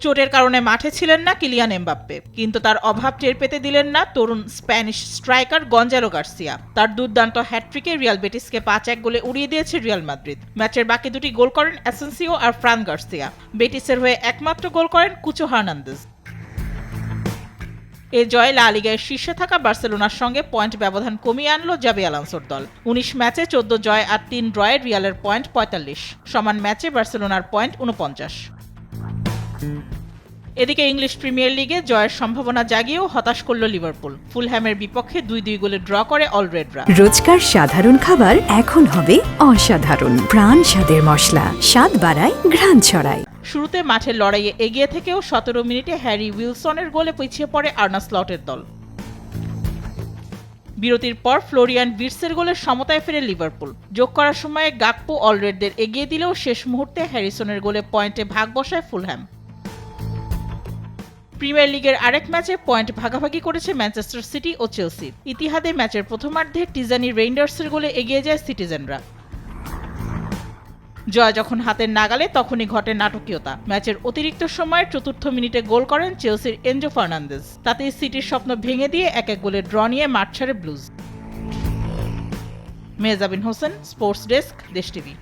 চোটের কারণে মাঠে ছিলেন না কিলিয়ান এমবাপ্পে, কিন্তু তার অভাব টের পেতে দিলেন না তরুণ স্প্যানিশ স্ট্রাইকার গঞ্জালো গার্সিয়া। তার দুর্দান্ত হ্যাটট্রিকে রিয়াল বেটিসকে 5-1 গোলে উড়িয়ে দিয়েছে রিয়াল মাদ্রিদ। ম্যাচের বাকি দুটি গোল করেন অ্যাসেন্সিও আর ফ্রান গার্সিয়া। বেটিসের হয়ে একমাত্র গোল করেন কুচো হার্নান্দেজ। এ জয়ে লা লিগায় শীর্ষে থাকা বার্সেলোনার সঙ্গে পয়েন্ট ব্যবধান কমিয়ে আনলো জাবি আলোনসোর দল। 19 ম্যাচে 14 জয় আর 3 ড্রয়ে রিয়ালের পয়েন্ট 45, সমান ম্যাচে বার্সেলোনার পয়েন্ট 49। এদিকে ইংলিশ প্রিমিয়ার লিগে জয়ের সম্ভাবনা জাগিয়েও হতাশ করল লিভারপুল। ফুলহ্যামের বিপক্ষে 2-2 গোলে ড্র করে অলরেডরা। রোজকার সাধারণ খাবার এখন হবে অসাধারণ। প্রাণ স্বাদের মশলা, স্বাদ বাড়ায়, ঘ্রাণ ছড়ায়। শুরুতে মাঠের লড়াইয়ে এগিয়ে থেকেও 17 মিনিটে হ্যারি উইলসনের গোলে পিছিয়ে পড়ে আর্নে স্লটের দল। বিরতির পর ফ্লোরিয়ান ভির্টসের গোলে সমতায় ফেরে লিভারপুল। যোগ করার সময়ে গাকপো অলরেডদের এগিয়ে দিলেও শেষ মুহূর্তে হ্যারিসনের গোলে পয়েন্টে ভাগ বসায় ফুলহ্যাম। প্রিমিয়ার লিগের আরেক ম্যাচে পয়েন্ট ভাগাভাগি করেছে ম্যানচেস্টার সিটি ও চেলসি। ইতিহাদে ম্যাচের প্রথমার্ধে টিজানি রেইন্ডার্সের গোলে এগিয়ে যায় সিটিজেনরা। জয় যখন হাতের নাগালে তখনই ঘটে নাটকীয়তা। ম্যাচের অতিরিক্ত সময়ের 4র্থ মিনিটে গোল করেন চেলসির এনজো ফার্নান্দেজ। তাতেই সিটির স্বপ্ন ভেঙে দিয়ে 1-1 গোলে ড্র নিয়ে মাঠ ছাড়ে Blues. Mehjabin Hossain, sports desk, Desh TV.